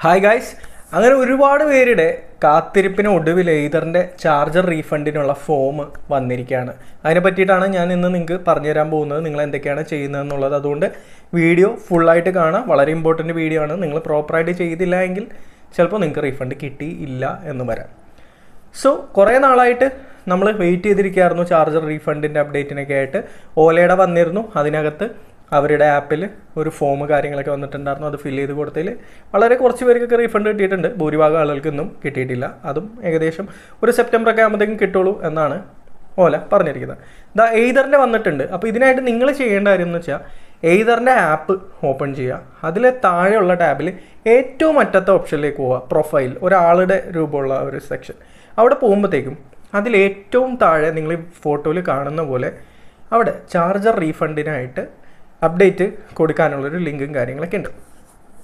Hi guys, അങ്ങനെ ഒരുപാട് പേരുടെ കാത്തിരിപ്പിന് ഒടുവിൽ എയ്തറിൻ്റെ ചാർജർ റീഫണ്ടിനുള്ള ഫോം വന്നിരിക്കുകയാണ്. അതിനെ പറ്റിയിട്ടാണ് ഞാൻ ഇന്ന് നിങ്ങൾക്ക് പറഞ്ഞു തരാൻ പോകുന്നത്, നിങ്ങൾ എന്തൊക്കെയാണ് ചെയ്യുന്നതെന്നുള്ളത്. അതുകൊണ്ട് വീഡിയോ ഫുള്ളായിട്ട് കാണാം. വളരെ ഇമ്പോർട്ടൻറ്റ് വീഡിയോ ആണ്. നിങ്ങൾ പ്രോപ്പറായിട്ട് ചെയ്തില്ല എങ്കിൽ ചിലപ്പോൾ നിങ്ങൾക്ക് റീഫണ്ട് കിട്ടിയില്ല എന്ന് വരാം. സോ കുറേ നാളായിട്ട് നമ്മൾ വെയിറ്റ് ചെയ്തിരിക്കുകയായിരുന്നു ചാർജർ റീഫണ്ടിൻ്റെ അപ്ഡേറ്റിനൊക്കെ ആയിട്ട്. ഓലയുടെ വന്നിരുന്നു, അതിനകത്ത് അവരുടെ ആപ്പിൽ ഒരു ഫോം കാര്യങ്ങളൊക്കെ വന്നിട്ടുണ്ടായിരുന്നു. അത് ഫില്ല് ചെയ്ത് കൊടുത്തതിൽ വളരെ കുറച്ച് പേർക്കൊക്കെ റീഫണ്ട് കിട്ടിയിട്ടുണ്ട്. ഭൂരിഭാഗം ആളുകൾക്കൊന്നും കിട്ടിയിട്ടില്ല. അതും ഏകദേശം ഒരു സെപ്റ്റംബറൊക്കെ ആകുമ്പോഴത്തേക്കും കിട്ടുള്ളൂ എന്നാണ് ഓല പറഞ്ഞിരിക്കുന്നത്. എയ്തറിൻ്റെ വന്നിട്ടുണ്ട്. അപ്പോൾ ഇതിനായിട്ട് നിങ്ങൾ ചെയ്യേണ്ട കാര്യം എന്ന് വെച്ചാൽ എയ്തറിൻ്റെ ആപ്പ് ഓപ്പൺ ചെയ്യുക. അതിലെ താഴെയുള്ള ടാബിൽ ഏറ്റവും അറ്റത്തെ ഓപ്ഷനിലേക്ക് പോവുക. പ്രൊഫൈൽ, ഒരാളുടെ രൂപമുള്ള ഒരു സെക്ഷൻ. അവിടെ പോകുമ്പോഴത്തേക്കും അതിൽ ഏറ്റവും താഴെ നിങ്ങൾ ഈ ഫോട്ടോയിൽ കാണുന്ന പോലെ അവിടെ ചാർജർ റീഫണ്ടിനായിട്ട് അപ്ഡേറ്റ് കൊടുക്കാനുള്ളൊരു ലിങ്കും കാര്യങ്ങളൊക്കെ ഉണ്ട്.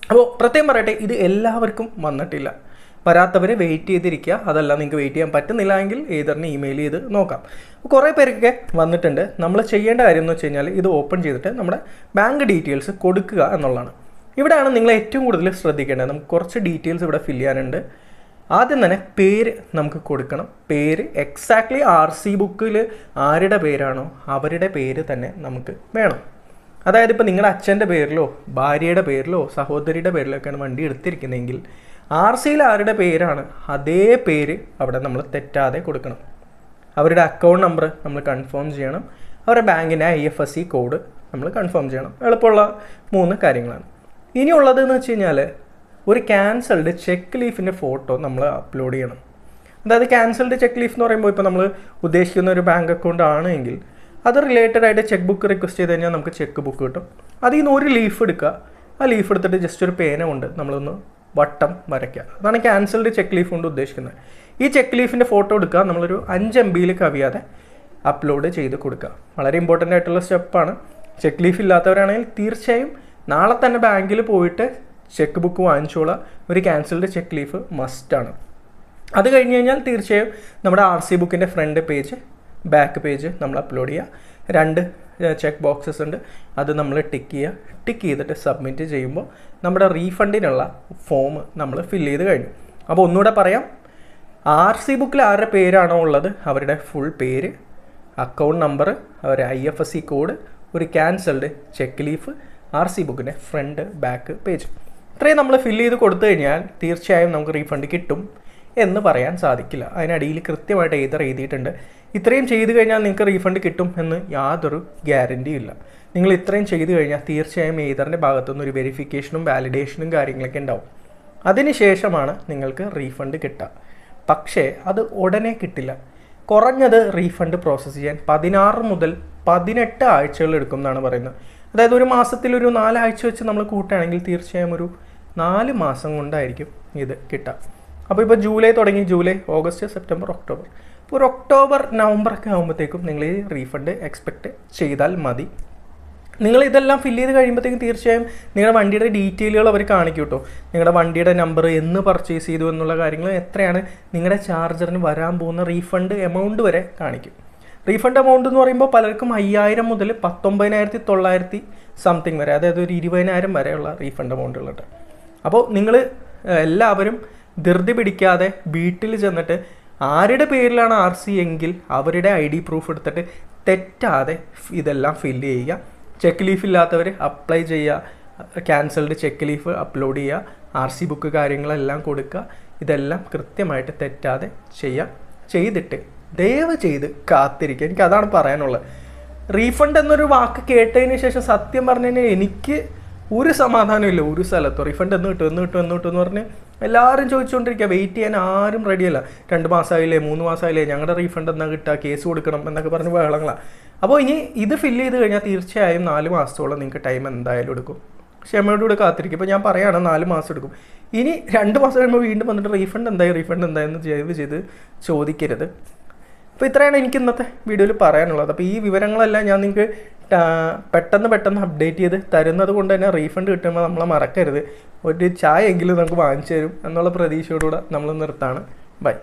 അപ്പോൾ പ്രത്യേകം പറയട്ടെ, ഇത് എല്ലാവർക്കും വന്നിട്ടില്ല. വരാത്തവർ വെയിറ്റ് ചെയ്തിരിക്കുക. അതല്ല, നിങ്ങൾക്ക് വെയിറ്റ് ചെയ്യാൻ പറ്റുന്നില്ല എങ്കിൽ എയ്തറിന് ഇമെയിൽ ചെയ്ത് നോക്കാം. കുറേ പേർക്കൊക്കെ വന്നിട്ടുണ്ട്. നമ്മൾ ചെയ്യേണ്ട കാര്യം എന്ന് വെച്ച് കഴിഞ്ഞാൽ ഇത് ഓപ്പൺ ചെയ്തിട്ട് നമ്മുടെ ബാങ്ക് ഡീറ്റെയിൽസ് കൊടുക്കുക എന്നുള്ളതാണ്. ഇവിടെയാണ് നിങ്ങൾ ഏറ്റവും കൂടുതൽ ശ്രദ്ധിക്കേണ്ടത്. നമുക്ക് കുറച്ച് ഡീറ്റെയിൽസ് ഇവിടെ ഫില്ല് ചെയ്യാനുണ്ട്. ആദ്യം തന്നെ പേര് നമുക്ക് കൊടുക്കണം. പേര് എക്സാക്ട്ലി RC ബുക്കിൽ ആരുടെ പേരാണോ അവരുടെ പേര് തന്നെ നമുക്ക് വേണം. അതായത് ഇപ്പോൾ നിങ്ങളുടെ അച്ഛൻ്റെ പേരിലോ ഭാര്യയുടെ പേരിലോ സഹോദരിയുടെ പേരിലോ ഒക്കെയാണ് വണ്ടി എടുത്തിരിക്കുന്നതെങ്കിൽ RCയിൽ ആരുടെ പേരാണ് അതേ പേര് അവിടെ നമ്മൾ തെറ്റാതെ കൊടുക്കണം. അവരുടെ അക്കൗണ്ട് നമ്പർ നമ്മൾ കൺഫേം ചെയ്യണം. അവരുടെ ബാങ്കിൻ്റെ IFSC കോഡ് നമ്മൾ കൺഫേം ചെയ്യണം. എളുപ്പമുള്ള 3 കാര്യങ്ങളാണ്. ഇനിയുള്ളതെന്ന് വെച്ച് കഴിഞ്ഞാൽ ഒരു ക്യാൻസൽഡ് ചെക്ക് ലീഫിൻ്റെ ഫോട്ടോ നമ്മൾ അപ്ലോഡ് ചെയ്യണം. അതായത് ക്യാൻസൽഡ് ചെക്ക് ലീഫ് എന്ന് പറയുമ്പോൾ ഇപ്പോൾ നമ്മൾ ഉദ്ദേശിക്കുന്ന ഒരു ബാങ്ക് അക്കൗണ്ട് ആണെങ്കിൽ അത് റിലേറ്റഡ് ആയിട്ട് ചെക്ക് ബുക്ക് റിക്വസ്റ്റ് ചെയ്ത് കഴിഞ്ഞാൽ നമുക്ക് ചെക്ക് ബുക്ക് കിട്ടും. അതിൽ നിന്ന് ഒരു ലീഫ് എടുക്കുക. ആ ലീഫ് എടുത്തിട്ട് ജസ്റ്റ് ഒരു പേന കൊണ്ട് നമ്മളൊന്ന് വട്ടം വരയ്ക്കുക. അതാണ് ക്യാൻസൽഡ് ചെക്ക് ലീഫ് കൊണ്ട് ഉദ്ദേശിക്കുന്നത്. ഈ ചെക്ക് ലീഫിൻ്റെ ഫോട്ടോ എടുക്കുക. നമ്മളൊരു 5 MB കവിയാതെ അപ്ലോഡ് ചെയ്ത് കൊടുക്കുക. വളരെ ഇമ്പോർട്ടൻ്റ് ആയിട്ടുള്ള സ്റ്റെപ്പാണ്. ചെക്ക് ലീഫ് ഇല്ലാത്തവരാണെങ്കിൽ തീർച്ചയായും നാളെ തന്നെ ബാങ്കിൽ പോയിട്ട് ചെക്ക് ബുക്ക് വാങ്ങിച്ചോളാം. ഒരു ക്യാൻസൽഡ് ചെക്ക് ലീഫ് മസ്റ്റാണ്. അത് കഴിഞ്ഞ് കഴിഞ്ഞാൽ തീർച്ചയായും നമ്മുടെ RC ബുക്കിൻ്റെ ഫ്രണ്ട് പേജ് ബാക്ക് പേജ് നമ്മൾ അപ്ലോഡ് ചെയ്യുക. 2 ചെക്ക് ബോക്സസ് ഉണ്ട്. അത് നമ്മൾ ടിക്ക് ചെയ്യുക. ടിക്ക് ചെയ്തിട്ട് സബ്മിറ്റ് ചെയ്യുമ്പോൾ നമ്മുടെ റീഫണ്ടിനുള്ള ഫോം നമ്മൾ ഫില്ല് ചെയ്ത് കഴിഞ്ഞു. അപ്പോൾ ഒന്നുകൂടെ പറയാം, RC ബുക്കിൽ ആരുടെ പേരാണോ ഉള്ളത് അവരുടെ ഫുൾ പേര്, അക്കൗണ്ട് നമ്പർ, അവരുടെ IFSC കോഡ്, ഒരു ക്യാൻസൽഡ് ചെക്ക് ലീഫ്, RC ബുക്കിൻ്റെ ഫ്രണ്ട് ബാക്ക് പേജ്. ഇത്രയും നമ്മൾ ഫില്ല് ചെയ്ത് കൊടുത്തു കഴിഞ്ഞാൽ തീർച്ചയായും നമുക്ക് റീഫണ്ട് കിട്ടും എന്ന് പറയാൻ സാധിക്കില്ല. അതിനടിയിൽ കൃത്യമായിട്ട് എഴുതിയിട്ടുണ്ട്. ഇത്രയും ചെയ്ത് കഴിഞ്ഞാൽ നിങ്ങൾക്ക് റീഫണ്ട് കിട്ടും എന്ന് യാതൊരു ഗ്യാരൻറ്റിയും ഇല്ല. നിങ്ങൾ ഇത്രയും ചെയ്ത് കഴിഞ്ഞാൽ തീർച്ചയായും എയ്തറിൻ്റെ ഭാഗത്തുനിന്ന് ഒരു വെരിഫിക്കേഷനും വാലിഡേഷനും കാര്യങ്ങളൊക്കെ ഉണ്ടാവും. അതിനുശേഷമാണ് നിങ്ങൾക്ക് റീഫണ്ട് കിട്ടുക. പക്ഷേ അത് ഉടനെ കിട്ടില്ല. കുറഞ്ഞത് റീഫണ്ട് പ്രോസസ്സ് ചെയ്യാൻ 16 മുതൽ 18 ആഴ്ചകൾ എടുക്കും എന്നാണ് പറയുന്നത്. അതായത് ഒരു മാസത്തിൽ ഒരു 4 ആഴ്ച വെച്ച് നമ്മൾ കൂട്ടുകയാണെങ്കിൽ തീർച്ചയായും ഒരു 4 മാസം കൊണ്ടായിരിക്കും ഇത് കിട്ടുക. അപ്പോൾ ഇപ്പോൾ ജൂലൈ തുടങ്ങി, ജൂലൈ, ഓഗസ്റ്റ്, സെപ്റ്റംബർ, ഒക്ടോബർ. ഇപ്പോൾ ഒരു ഒക്ടോബർ നവംബറൊക്കെ ആകുമ്പോഴത്തേക്കും നിങ്ങൾ ഈ റീഫണ്ട് എക്സ്പെക്റ്റ് ചെയ്താൽ മതി. നിങ്ങൾ ഇതെല്ലാം ഫില്ല് ചെയ്ത് കഴിയുമ്പോഴത്തേക്കും തീർച്ചയായും നിങ്ങളുടെ വണ്ടിയുടെ ഡീറ്റെയിലുകൾ അവർ കാണിക്കും കേട്ടോ. നിങ്ങളുടെ വണ്ടിയുടെ നമ്പർ, എന്ന് പർച്ചേസ് ചെയ്തു എന്നുള്ള കാര്യങ്ങൾ, എത്രയാണ് നിങ്ങളുടെ ചാർജറിന് വരാൻ പോകുന്ന റീഫണ്ട് എമൗണ്ട് വരെ കാണിക്കും. റീഫണ്ട് എമൗണ്ട് എന്ന് പറയുമ്പോൾ പലർക്കും 5000 മുതൽ 19,900 സംതിങ് വരെ, അതായത് ഒരു 20,000 വരെയുള്ള റീഫണ്ട് എമൗണ്ടുകളുണ്ട്. അപ്പോൾ നിങ്ങൾ എല്ലാവരും ധൃതി പിടിക്കാതെ വീട്ടിൽ ചെന്നിട്ട് ആരുടെ പേരിലാണ് RC എങ്കിൽ അവരുടെ ID പ്രൂഫ് എടുത്തിട്ട് തെറ്റാതെ ഇതെല്ലാം ഫില്ല് ചെയ്യുക. ചെക്ക് ലീഫ് ഇല്ലാത്തവർ അപ്ലൈ ചെയ്യുക. ക്യാൻസൽഡ് ചെക്ക് ലീഫ് അപ്ലോഡ് ചെയ്യുക. RC ബുക്ക് കാര്യങ്ങളെല്ലാം കൊടുക്കുക. ഇതെല്ലാം കൃത്യമായിട്ട് തെറ്റാതെ ചെയ്യുക. ചെയ്തിട്ട് ദയവ് ചെയ്ത് കാത്തിരിക്കുക. എനിക്ക് അതാണ് പറയാനുള്ളത്. റീഫണ്ട് എന്നൊരു വാക്ക് കേട്ടതിന് ശേഷം സത്യം പറഞ്ഞു കഴിഞ്ഞാൽ എനിക്ക് ഒരു സമാധാനമില്ല ഒരു സ്ഥലത്തും. റീഫണ്ട് എന്ന് കിട്ടും എന്ന് പറഞ്ഞ് എല്ലാവരും ചോദിച്ചുകൊണ്ടിരിക്കുക. വെയിറ്റ് ചെയ്യാൻ ആരും റെഡിയല്ല. 2 മാസമായില്ലേ, 3 മാസമായില്ലേ, ഞങ്ങളുടെ റീഫണ്ട് എന്നാ കിട്ടുക, കേസ് കൊടുക്കണം എന്നൊക്കെ പറഞ്ഞ് ബഹളങ്ങളാണ്. അപ്പോൾ ഇനി ഇത് ഫില്ല് ചെയ്ത് കഴിഞ്ഞാൽ തീർച്ചയായും 4 മാസത്തോളം നിങ്ങൾക്ക് ടൈം എന്തായാലും എടുക്കും. ക്ഷമയോടുകൂടെ കാത്തിരിക്കും. ഇപ്പോൾ ഞാൻ പറയുകയാണ് 4 മാസം എടുക്കും. ഇനി 2 മാസം കഴിയുമ്പോൾ വീണ്ടും വന്നിട്ട് റീഫണ്ട് എന്തായെന്ന് ദയവ് ചെയ്ത് ചോദിക്കരുത്. അപ്പോൾ ഇത്രയാണ് എനിക്ക് ഇന്നത്തെ വീഡിയോയിൽ പറയാനുള്ളത്. അപ്പോൾ ഈ വിവരങ്ങളെല്ലാം ഞാൻ നിങ്ങൾക്ക് പെട്ടെന്ന് അപ്ഡേറ്റ് ചെയ്ത് തരുന്നത് കൊണ്ട് തന്നെ റീഫണ്ട് കിട്ടുമ്പോൾ നമ്മളെ മറക്കരുത്. ഒരു ചായ എങ്കിലും നമുക്ക് വാങ്ങിച്ചു തരും എന്നുള്ള പ്രതീക്ഷയോടുകൂടെ നമ്മൾ നിർത്താണ്. ബൈ.